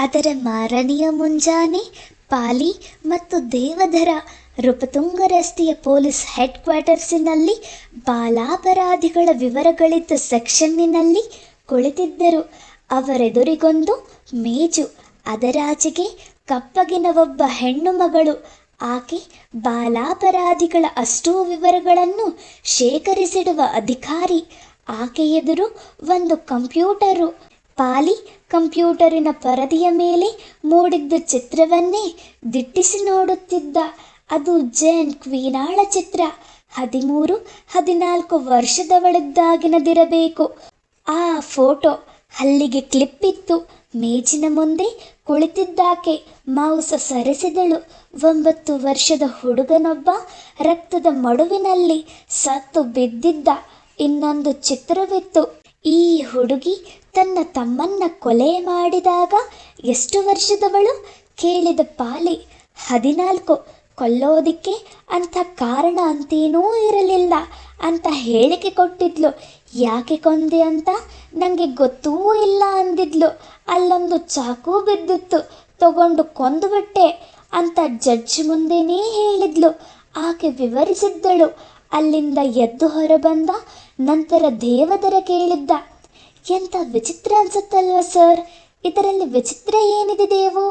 ಅದರ ಮಾರನೆಯ ಮುಂಜಾನೆ ಪಾಲಿ ಮತ್ತು ದೇವಧರ ನೃಪತುಂಗ ರಸ್ತೆಯ ಪೊಲೀಸ್ ಹೆಡ್ ಕ್ವಾರ್ಟರ್ಸಿನಲ್ಲಿ ಬಾಲಾಪರಾಧಿಗಳ ವಿವರಗಳಿದ್ದ ಸೆಕ್ಷನ್ನಿನಲ್ಲಿ ಕುಳಿತಿದ್ದರು. ಅವರೆದುರಿಗೊಂದು ಮೇಜು, ಅದರಾಚೆಗೆ ಕಪ್ಪಗಿನ ಒಬ್ಬ ಹೆಣ್ಣು ಮಗಳು. ಆಕೆ ಬಾಲಾಪರಾಧಿಗಳ ಅಷ್ಟೂ ವಿವರಗಳನ್ನು ಶೇಖರಿಸಿಡುವ ಅಧಿಕಾರಿ. ಆಕೆ ಎದುರು ಒಂದು ಕಂಪ್ಯೂಟರು. ಪಾಲಿ ಕಂಪ್ಯೂಟರಿನ ಪರದೆಯ ಮೇಲೆ ಮೂಡಿದ್ದ ಚಿತ್ರವನ್ನೇ ದಿಟ್ಟಿಸಿ ನೋಡುತ್ತಿದ್ದ. ಅದು ಜೇನ್ ಕ್ವೀನಾಳ ಚಿತ್ರ. 13-14 ವರ್ಷದವಳಿದ್ದಾಗಿನದಿರಬೇಕು. ಆ ಫೋಟೋ ಹಲ್ಲಿಗೆ ಕ್ಲಿಪ್ ಇತ್ತು. ಮೇಜಿನ ಮುಂದೆ ಕುಳಿತಿದ್ದಾಕೆ ಮೌಸ ಸರಿಸಿದಳು. 9 ವರ್ಷದ ಹುಡುಗನೊಬ್ಬ ರಕ್ತದ ಮಡುವಿನಲ್ಲಿ ಸತ್ತು ಬಿದ್ದಿದ್ದ. ಇನ್ನೊಂದು ಚಿತ್ರವಿತ್ತು. ಈ ಹುಡುಗಿ ತನ್ನ ತಮ್ಮನ್ನ ಕೊಲೆ ಮಾಡಿದಾಗ ಎಷ್ಟು ವರ್ಷದವಳು ಕೇಳಿದ ಪಾಲಿ. 14. ಕೊಲ್ಲೋದಿಕ್ಕೆ ಅಂಥ ಕಾರಣ ಅಂತೇನೂ ಇರಲಿಲ್ಲ ಅಂತ ಹೇಳಿಕೆ ಕೊಟ್ಟಿದ್ಲು. ಯಾಕೆ ಕೊಂದೆ ಅಂತ ನನಗೆ ಗೊತ್ತೂ ಇಲ್ಲ ಅಂದಿದ್ಲು. ಅಲ್ಲೊಂದು ಚಾಕು ಬಿದ್ದಿತ್ತು, ತಗೊಂಡು ಕೊಂದುಬಿಟ್ಟೆ ಅಂತ ಜಡ್ಜ್ ಮುಂದೆನೇ ಹೇಳಿದ್ಲು. ಆಕೆ ವಿವರಿಸಿದ್ದಳು. ಅಲ್ಲಿಂದ ಎದ್ದು ಹೊರಬಂದ ನಂತರ ದೇವದರ ಕೇಳಿದ್ದ, ಎಂಥ ವಿಚಿತ್ರ ಅನ್ಸುತ್ತಲ್ವ ಸರ್? ಇದರಲ್ಲಿ ವಿಚಿತ್ರ ಏನಿದೆ ದೇವು?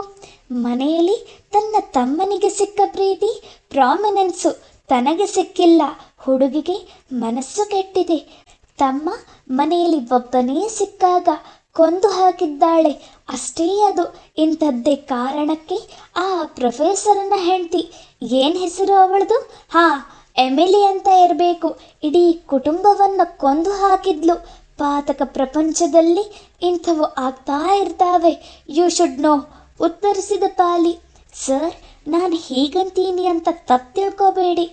ಮನೆಯಲ್ಲಿ ತನ್ನ ತಮ್ಮನಿಗೆ ಸಿಕ್ಕ ಪ್ರೀತಿ, ಪ್ರಾಮಿನೆನ್ಸು ತನಗೆ ಸಿಕ್ಕಿಲ್ಲ. ಹುಡುಗಿಗೆ ಮನಸ್ಸು ಕೆಟ್ಟಿದೆ. ತಮ್ಮ ಮನೆಯಲ್ಲಿ ಒಬ್ಬನೇ ಸಿಕ್ಕಾಗ ಕೊಂದು ಹಾಕಿದ್ದಾಳೆ, ಅಷ್ಟೇ ಅದು. ಇಂಥದ್ದೇ ಕಾರಣಕ್ಕೆ ಆ ಪ್ರೊಫೆಸರನ ಹೆಂಡತಿ, ಏನು ಹೆಸರು ಅವಳದು? ಎಮಿಲಿ ಅಂತ ಇರಬೇಕು, ಇಡೀ ಕುಟುಂಬವನ್ನು ಕೊಂದು ಹಾಕಿದ್ಲು. ಪಾತಕ ಪ್ರಪಂಚದಲ್ಲಿ ಇಂಥವು ಆಗ್ತಾ ಇರ್ತಾವೆ. ಯು ಶುಡ್ ನೋ, ಉತ್ತರಿಸಿದ ಪಾಲಿ. ಸರ್, ನಾನು ಹೀಗಂತೀನಿ ಅಂತ ತಪ್ಪು ತಿಳ್ಕೋಬೇಡಿ.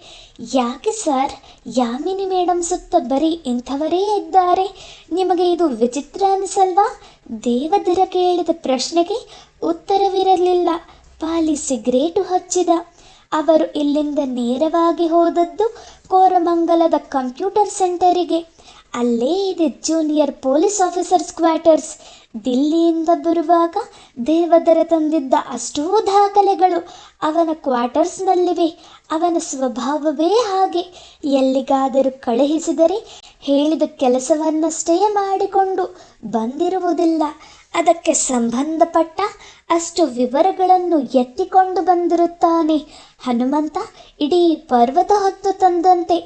ಯಾಕೆ ಸರ್, ಯಾಮಿನಿ ಮೇಡಮ್ ಸುತ್ತ ಬರೀ ಇಂಥವರೇ ಇದ್ದಾರೆ. ನಿಮಗೆ ಇದು ವಿಚಿತ್ರ ಅನಿಸಲ್ವಾ? ದೇವದರ ಕೇಳಿದ ಪ್ರಶ್ನೆಗೆ ಉತ್ತರವಿರಲಿಲ್ಲ. ಪಾಲಿ ಸಿಗರೇಟು ಹಚ್ಚಿದ. ಅವರು ಇಲ್ಲಿಂದ ನೇರವಾಗಿ ಹೋದದ್ದು ಕೋರಮಂಗಲದ ಕಂಪ್ಯೂಟರ್ ಸೆಂಟರಿಗೆ. ಅಲ್ಲೇ ಇದೆ ಜೂನಿಯರ್ ಪೊಲೀಸ್ ಆಫೀಸರ್ಸ್ ಕ್ವಾರ್ಟರ್ಸ್. ದಿಲ್ಲಿಯಿಂದ ಬರುವಾಗ ದೇವದರ ತಂದಿದ್ದ ಅಷ್ಟೂ ದಾಖಲೆಗಳು ಅವನ ಕ್ವಾರ್ಟರ್ಸ್ನಲ್ಲಿವೆ. ಅವನ ಸ್ವಭಾವವೇ ಹಾಗೆ. ಎಲ್ಲಿಗಾದರೂ ಕಳುಹಿಸಿದರೆ ಹೇಳಿದ ಕೆಲಸವನ್ನಷ್ಟೇ ಮಾಡಿಕೊಂಡು ಬಂದಿರುವುದಿಲ್ಲ. ಅದಕ್ಕೆ ಸಂಬಂಧಪಟ್ಟ ಅಷ್ಟು ವಿವರಗಳನ್ನು ಎತ್ತಿಕೊಂಡು ಬಂದಿರುತ್ತಾನೆ. ಹನುಮಂತ ಇಡೀ ಪರ್ವತ ಹೊತ್ತು ತಂದಂತೆ.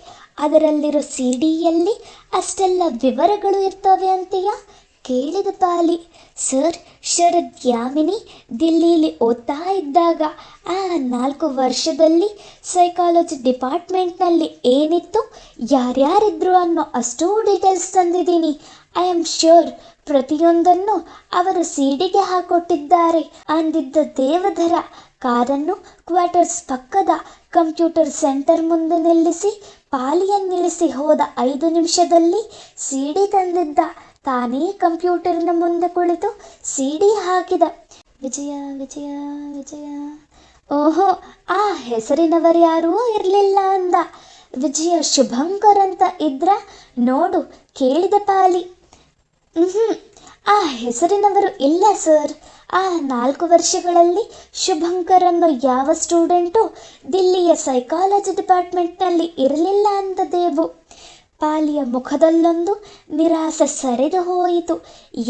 ಅದರಲ್ಲಿರೋ ಸಿಡಿಯಲ್ಲಿ ಅಷ್ಟೆಲ್ಲ ವಿವರಗಳು ಇರ್ತವೆ ಅಂತೆಯಾ? ಕೇಳಿದ ಪಾಲಿ. ಸರ್, ಶರದ್ ಯಾಮಿನಿ ದಿಲ್ಲೀಲಿ ಓದ್ತಾ ಇದ್ದಾಗ ಆ 4 ವರ್ಷದಲ್ಲಿ ಸೈಕಾಲಜಿ ಡಿಪಾರ್ಟ್ಮೆಂಟ್ನಲ್ಲಿ ಏನಿತ್ತು, ಯಾರ್ಯಾರಿದ್ರು ಅನ್ನೋ ಅಷ್ಟೂ ಡೀಟೇಲ್ಸ್ ತಂದಿದ್ದೀನಿ. ಐ ಆಮ್ ಶ್ಯೂರ್ ಪ್ರತಿಯೊಂದನ್ನು ಅವರು ಸಿಡಿಗೆ ಹಾಕೊಟ್ಟಿದ್ದಾರೆ ಅಂದಿದ್ದ ದೇವಧರ ಕಾರನ್ನು ಕ್ವಾರ್ಟರ್ಸ್ ಪಕ್ಕದ ಕಂಪ್ಯೂಟರ್ ಸೆಂಟರ್ ಮುಂದೆ ನಿಲ್ಲಿಸಿ ಪಾಲಿಯನ್ನಿಳಿಸಿ ಹೋದ 5 ನಿಮಿಷದಲ್ಲಿ ಸಿಡಿ ತಂದಿದ್ದ. ತಾನೇ ಕಂಪ್ಯೂಟರ್ನ ಮುಂದೆ ಕುಳಿತು ಸಿಡಿ ಹಾಕಿದ. ವಿಜಯ ವಿಜಯ ವಿಜಯ. ಓಹೋ, ಆ ಹೆಸರಿನವರ್ಯಾರೂ ಇರಲಿಲ್ಲ ಅಂದ. ವಿಜಯ ಶುಭಂಕರ್ ಅಂತ ಇದ್ರ ನೋಡು? ಕೇಳಿದ ಪಾಲಿ. ಆ ಹೆಸರಿನವರು ಇಲ್ಲ ಸರ್. ಆ 4 ವರ್ಷಗಳಲ್ಲಿ ಶುಭಂಕರ್ ಅನ್ನೋ ಯಾವ ಸ್ಟೂಡೆಂಟು ದಿಲ್ಲಿಯ ಸೈಕಾಲಜಿ ಡಿಪಾರ್ಟ್ಮೆಂಟ್ನಲ್ಲಿ ಇರಲಿಲ್ಲ ಅಂತ ದೇವು. ಪಾಲಿಯ ಮುಖದಲ್ಲೊಂದು ನಿರಾಸೆ ಸರಿದು ಹೋಯಿತು.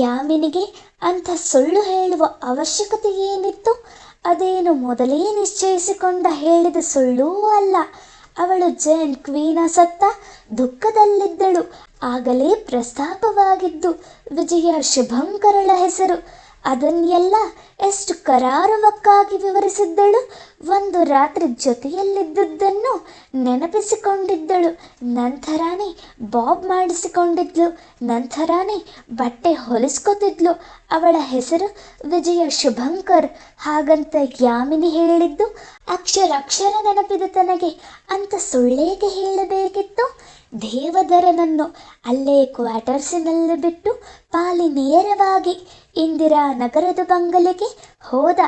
ಯಾಮಿನಿಗೆ ಅಂಥ ಸುಳ್ಳು ಹೇಳುವ ಅವಶ್ಯಕತೆ ಏನಿತ್ತು? ಅದೇನು ಮೊದಲೇ ನಿಶ್ಚಯಿಸಿಕೊಂಡ ಹೇಳಿದ ಸುಳ್ಳೂ ಅಲ್ಲ. ಅವಳು ಜೇನ್ ಕ್ವೀನ ಸತ್ತ ದುಃಖದಲ್ಲಿದ್ದಳು. ಆಗಲೇ ಪ್ರಸ್ತಾಪವಾಗಿದ್ದು ವಿಜಯ ಶುಭಂಕರಳ ಹೆಸರು. ಅದನ್ನೆಲ್ಲ ಎಷ್ಟು ಕರಾರುವಕ್ಕಾಗಿ ವಿವರಿಸಿದ್ದಳು. ಒಂದು ರಾತ್ರಿ ಜೊತೆಯಲ್ಲಿದ್ದುದನ್ನು ನೆನಪಿಸಿಕೊಂಡಿದ್ದಳು. ನಂತರನೇ ಬಾಬ್ ಮಾಡಿಸಿಕೊಂಡಿದ್ಲು. ನಂತರನೇ ಬಟ್ಟೆ ಹೊಲಿಸ್ಕೊತಿದ್ಲು. ಅವಳ ಹೆಸರು ವಿಜಯ ಶುಭಂಕರ್ ಹಾಗಂತ ಯಾಮಿನಿ ಹೇಳಿದ್ದು ಅಕ್ಷರ ನೆನಪಿದೆ ತನಗೆ. ಅಂತ ಸುಳ್ಳೇಗೆ ಹೇಳಬೇಕಿತ್ತು? ದೇವಧರನನ್ನು ಅಲ್ಲೇ ಕ್ವಾರ್ಟರ್ಸಿನಲ್ಲಿ ಬಿಟ್ಟು ಪಾಲಿ ನೇರವಾಗಿ ಇಂದಿರಾ ನಗರದ ಬಂಗಲೆಗೆ ಹೋದ.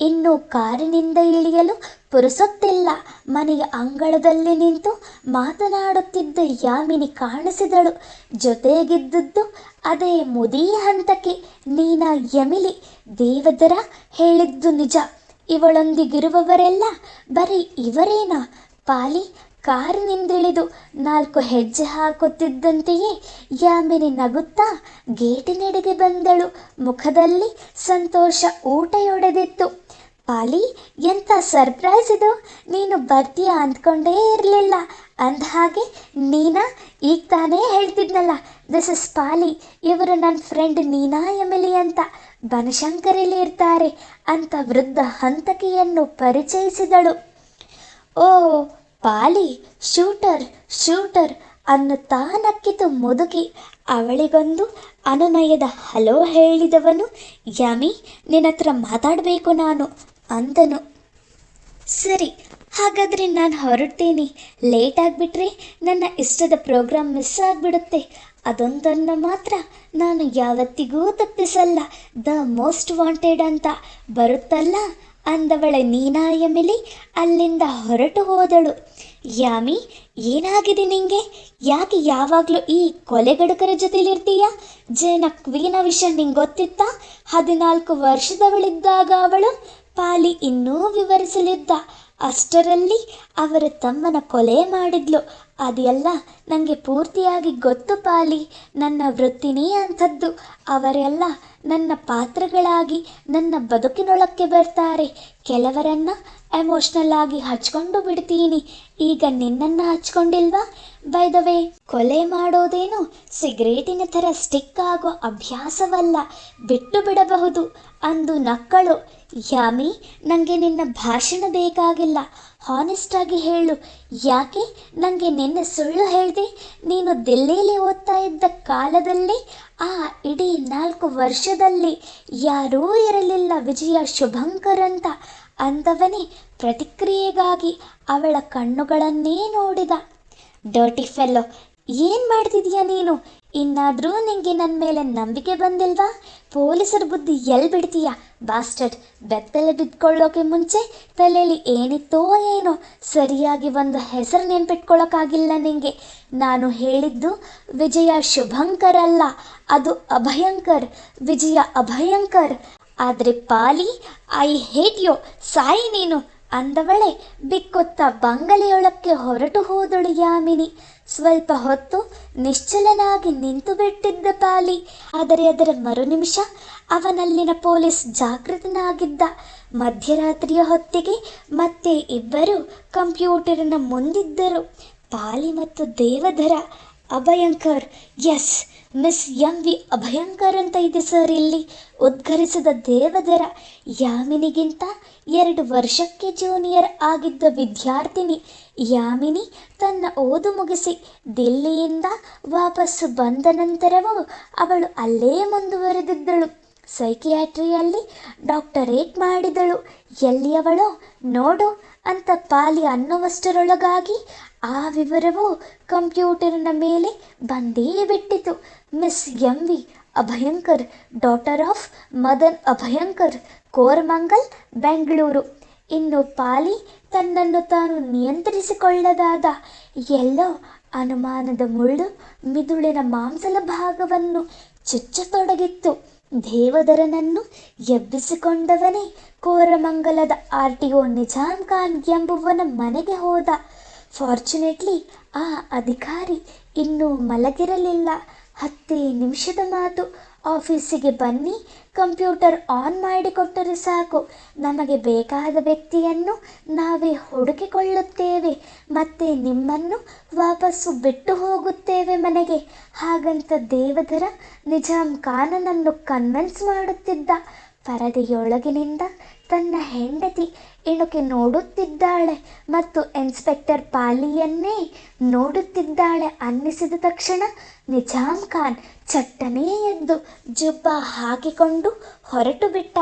ಇನ್ನು ಕಾರಿನಿಂದ ಇಳಿಯಲು ಪುರುಸೊತ್ತಿಲ್ಲ. ಮನೆಯ ಅಂಗಳದಲ್ಲಿ ನಿಂತು ಮಾತನಾಡುತ್ತಿದ್ದ ಯಾಮಿನಿ ಕಾಣಿಸಿದಳು. ಜೊತೆಗಿದ್ದದ್ದು ಅದೇ ಮುದಿ ಹಂತಕಿ ನೀನಾ ಎಮಿಲಿ. ದೇವದರ ಹೇಳಿದ್ದು ನಿಜ. ಇವಳೊಂದಿಗಿರುವವರೆಲ್ಲ ಬರೀ ಇವರೇನಾ? ಪಾಲಿ ಕಾರಿನಿಂದಿಳಿದು 4 ಹೆಜ್ಜೆ ಹಾಕುತ್ತಿದ್ದಂತೆಯೇ ಯಾಮಿನಿ ನಗುತ್ತಾ ಗೇಟಿನೆಡೆಗೆ ಬಂದಳು. ಮುಖದಲ್ಲಿ ಸಂತೋಷ ಊಟಯೊಡೆದಿತ್ತು. ಪಾಲಿ, ಎಂಥ ಸರ್ಪ್ರೈಸ್ ಇದು! ನೀನು ಬರ್ತೀಯ ಅಂದ್ಕೊಂಡೇ ಇರಲಿಲ್ಲ. ಅಂದಹಾಗೆ ನೀನಾ? ಈಗ ತಾನೇ ಹೇಳ್ತಿದ್ನಲ್ಲ, ದಿಸ್ ಇಸ್ ಪಾಲಿ, ಇವರು ನನ್ನ ಫ್ರೆಂಡ್ ನೀನಾ ಎಮಿಲಿ ಅಂತ, ಬನಶಂಕರಿಲಿ ಇರ್ತಾರೆ ಅಂತ ವೃದ್ಧ ಹಂತಕಿಯನ್ನು ಪರಿಚಯಿಸಿದಳು. ಓ ಪಾಲಿ, ಶೂಟರ್ ಶೂಟರ್ ಅನ್ನುತ್ತಾ ನಕ್ಕಿತು ಮುದುಕಿ. ಅವಳಿಗೊಂದು ಅನುನಯದ ಹಲೋ ಹೇಳಿದವನು, ಯಾಮಿ, ನಿನ್ನತ್ರ ಮಾತಾಡಬೇಕು ನಾನು ಅಂದನು. ಸರಿ, ಹಾಗಾದರೆ ನಾನು ಹೊರಡ್ತೀನಿ. ಲೇಟ್ ಆಗಿಬಿಟ್ರೆ ನನ್ನ ಇಷ್ಟದ ಪ್ರೋಗ್ರಾಮ್ ಮಿಸ್ ಆಗಿಬಿಡುತ್ತೆ. ಅದೊಂದನ್ನು ಮಾತ್ರ ನಾನು ಯಾವತ್ತಿಗೂ ತಪ್ಪಿಸಲ್ಲ. ದ ಮೋಸ್ಟ್ ವಾಂಟೆಡ್ ಅಂತ ಬರುತ್ತಲ್ಲ ಅಂದವಳೆ ನೀನಾ ಎಮಿಲಿ ಅಲ್ಲಿಂದ ಹೊರಟು ಹೋದಳು. ಯಾಮಿ, ಏನಾಗಿದೆ ನಿಂಗೆ? ಯಾಕೆ ಯಾವಾಗಲೂ ಈ ಕೊಲೆಗಡುಕರ ಜೊತೆಲಿರ್ತೀಯ? ಜೇನ ಕ್ವೀನ ವಿಷಯ ನಿಂಗೆ ಗೊತ್ತಿತ್ತಾ? 14 ವರ್ಷದವಳಿದ್ದಾಗ ಅವಳು ಪಾಲಿ ಇನ್ನೂ ವಿವರಿಸಲಿದ್ದ. ಅಷ್ಟರಲ್ಲಿ ಅವರ ತಮ್ಮನ ಕೊಲೆ ಮಾಡಿದ್ಲು. ಅದೆಲ್ಲ ನನಗೆ ಪೂರ್ತಿಯಾಗಿ ಗೊತ್ತು ಪಾಲಿ. ನನ್ನ ವೃತ್ತಿನೇ ಅಂಥದ್ದು. ಅವರೆಲ್ಲ ನನ್ನ ಪಾತ್ರಗಳಾಗಿ ನನ್ನ ಬದುಕಿನೊಳಕ್ಕೆ ಬರ್ತಾರೆ. ಕೆಲವರನ್ನು ಎಮೋಷ್ನಲ್ ಆಗಿ ಹಚ್ಕೊಂಡು ಬಿಡ್ತೀನಿ. ಈಗ ನಿನ್ನನ್ನು ಹಚ್ಕೊಂಡಿಲ್ವಾ? ಬೈ ದ ವೇ, ಕೊಲೆ ಮಾಡೋದೇನು ಸಿಗರೇಟಿನ ಥರ ಸ್ಟಿಕ್ ಆಗೋ ಅಭ್ಯಾಸವಲ್ಲ, ಬಿಟ್ಟು ಬಿಡಬಹುದು ಅಂದು ನಕ್ಕಳು. ಯಾಮಿ, ನನಗೆ ನಿನ್ನ ಭಾಷಣ ಬೇಕಾಗಿಲ್ಲ. ಹಾನೆಸ್ಟಾಗಿ ಹೇಳು, ಯಾಕೆ ನನಗೆ ನಿನ್ನೆ ಸುಳ್ಳು ಹೇಳಿದೆ? ನೀನು ದಿಲ್ಲಿಲಿ ಓದ್ತಾ ಇದ್ದ ಕಾಲದಲ್ಲಿ ಆ ಇಡೀ 4 ವರ್ಷದಲ್ಲಿ ಯಾರೂ ಇರಲಿಲ್ಲ ವಿಜಯ ಶುಭಂಕರ್ ಅಂತ ಅಂದವನೇ ಪ್ರತಿಕ್ರಿಯೆಗಾಗಿ ಅವಳ ಕಣ್ಣುಗಳನ್ನೇ ನೋಡಿದ. ಡರ್ಟಿ ಫೆಲ್ಲೋ, ಏನು ಮಾಡ್ತಿದೀಯ ನೀನು? ಇನ್ನಾದರೂ ನಿಂಗೆ ನನ್ನ ಮೇಲೆ ನಂಬಿಕೆ ಬಂದಿಲ್ವಾ? ಪೊಲೀಸರ ಬುದ್ಧಿ ಎಲ್ಲಿ ಬಿಡ್ತೀಯ ಬಾಸ್ಟರ್ಡ್? ಬೆತ್ತಲೆ ಬಿದ್ಕೊಳ್ಳೋಕೆ ಮುಂಚೆ ತಲೆಯಲ್ಲಿ ಏನಿತ್ತೋ ಏನೋ, ಸರಿಯಾಗಿ ಒಂದು ಹೆಸರು ನೆನ್ಪಿಟ್ಕೊಳ್ಳೋಕ್ಕಾಗಿಲ್ಲ ನಿಂಗೆ. ನಾನು ಹೇಳಿದ್ದು ವಿಜಯ ಶುಭಂಕರ್ ಅಲ್ಲ, ಅದು ಅಭಯಂಕರ್, ವಿಜಯ ಅಭಯಂಕರ್. ಆದರೆ ಪಾಲಿ, ಐ ಹೇಟ್ ಯು, ಸಾಯಿ ನೀನು ಅಂದವಳೆ ಬಿಕ್ಕುತ್ತ ಬಂಗಲೆಯೊಳಕ್ಕೆ ಹೊರಟು ಹೋದಳು ಯಾಮಿನಿ. ಸ್ವಲ್ಪ ಹೊತ್ತು ನಿಶ್ಚಲನಾಗಿ ನಿಂತು ಬಿಟ್ಟಿದ್ದ ಪಾಲಿ. ಆದರೆ ಅದರ ಮರುನಿಮಿಷ ಅವನಲ್ಲಿನ ಪೊಲೀಸ್ ಜಾಗೃತನಾಗಿದ್ದ. ಮಧ್ಯರಾತ್ರಿಯ ಹೊತ್ತಿಗೆ ಮತ್ತೆ ಇಬ್ಬರು ಕಂಪ್ಯೂಟರಿನ ಮುಂದಿದ್ದರು. ಪಾಲಿ ಮತ್ತು Devadhar. Abhyankar, yes, miss M V. Abhyankar ಅಂತ ಇದೆ ಸರ್ ಇಲ್ಲಿ, ಉದ್ಘರಿಸಿದ ದೇವಧರ. ಯಾಮಿನಿಗಿಂತ 2 ವರ್ಷಕ್ಕೆ ಜೂನಿಯರ್ ಆಗಿದ್ದ ವಿದ್ಯಾರ್ಥಿನಿ. ಯಾಮಿನಿ ತನ್ನ ಓದು ಮುಗಿಸಿ ದಿಲ್ಲಿಯಿಂದ ವಾಪಸ್ಸು ಬಂದ ನಂತರವೂ ಅವಳು ಅಲ್ಲೇ ಮುಂದುವರೆದಿದ್ದಳು. ಸೈಕಿಯಾಟ್ರಿಯಲ್ಲಿ ಡಾಕ್ಟರೇಟ್ ಮಾಡಿದಳು. ಎಲ್ಲಿಯವಳೋ ನೋಡು ಅಂತ ಪಾಲಿ ಅನ್ನುವಷ್ಟರೊಳಗಾಗಿ ಆ ವಿವರವು ಕಂಪ್ಯೂಟರಿನ ಮೇಲೆ ಬಂದೇ ಬಿಟ್ಟಿತು. Miss M V. Abhyankar, daughter of Madan Abhyankar, Koramangala, Bengaluru. ಇನ್ನು ಪಾಲಿ ತನ್ನನ್ನು ತಾನು ನಿಯಂತ್ರಿಸಿಕೊಳ್ಳದಾದ. ಎಲ್ಲೋ ಅನುಮಾನದ ಮುಳ್ಳು ಮಿದುಳಿನ ಮಾಂಸಲ ಭಾಗವನ್ನು ಚುಚ್ಚತೊಡಗಿತ್ತು. ದೇವದರನನ್ನು ಎಬ್ಬಿಸಿಕೊಂಡವನೇ ಕೋರಮಂಗಲದ RTO ನಿಜಾಮ್ ಖಾನ್ ಎಂಬುವನ ಮನೆಗೆ ಹೋದ. ಫಾರ್ಚುನೇಟ್ಲಿ ಆ ಅಧಿಕಾರಿ ಇನ್ನೂ ಮಲಗಿರಲಿಲ್ಲ. 10 ನಿಮಿಷದ ಮಾತು. ಆಫೀಸಿಗೆ ಬನ್ನಿ, ಕಂಪ್ಯೂಟರ್ ಆನ್ ಮಾಡಿಕೊಟ್ಟರೆ ಸಾಕು, ನಮಗೆ ಬೇಕಾದ ವ್ಯಕ್ತಿಯನ್ನು ನಾವೇ ಹುಡುಕಿಕೊಳ್ಳುತ್ತೇವೆ, ಮತ್ತೆ ನಿಮ್ಮನ್ನು ವಾಪಸ್ಸು ಬಿಟ್ಟು ಹೋಗುತ್ತೇವೆ ಮನೆಗೆ. ಹಾಗಂತ ದೇವಧರ ನಿಜಾಮ್ ಖಾನನನ್ನು ಕನ್ವಿನ್ಸ್ ಮಾಡುತ್ತಿದ್ದ. ಪರದೆಯೊಳಗಿನಿಂದ ತನ್ನ ಹೆಂಡತಿ ಇಣುಕಿ ನೋಡುತ್ತಿದ್ದಾಳೆ ಮತ್ತು ಇನ್ಸ್ಪೆಕ್ಟರ್ ಪಾಲಿಯನ್ನೇ ನೋಡುತ್ತಿದ್ದಾಳೆ ಅನ್ನಿಸಿದ ತಕ್ಷಣ ನಿಜಾಮ್ ಖಾನ್ ಚಟ್ಟನೇ ಎದ್ದು ಜುಬ್ಬ ಹಾಕಿಕೊಂಡು ಹೊರಟು ಬಿಟ್ಟ.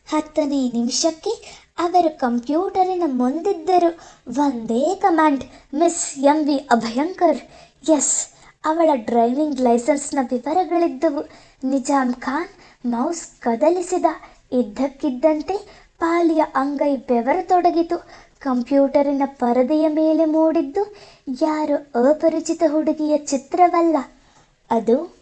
10ನೇ ನಿಮಿಷಕ್ಕೆ ಅವರು ಕಂಪ್ಯೂಟರಿನ ಮುಂದಿದ್ದರು. ಒಂದೇ command, miss M V. Abhyankar. Yes, ಅವಳ ಡ್ರೈವಿಂಗ್ ಲೈಸೆನ್ಸ್ನ ವಿವರಗಳಿದ್ದವು. ನಿಜಾಮ್ ಖಾನ್ ಮೌಸ್ ಕದಲಿಸಿದ. ಇದ್ದಕ್ಕಿದ್ದಂತೆ ಪಾಲಿಯ ಅಂಗೈ ಬೆವರತೊಡಗಿತು. ಕಂಪ್ಯೂಟರಿನ ಪರದೆಯ ಮೇಲೆ ಮೂಡಿದ್ದು ಯಾರೋ ಅಪರಿಚಿತ ಹುಡುಗಿಯ ಚಿತ್ರವಲ್ಲ, ಅದು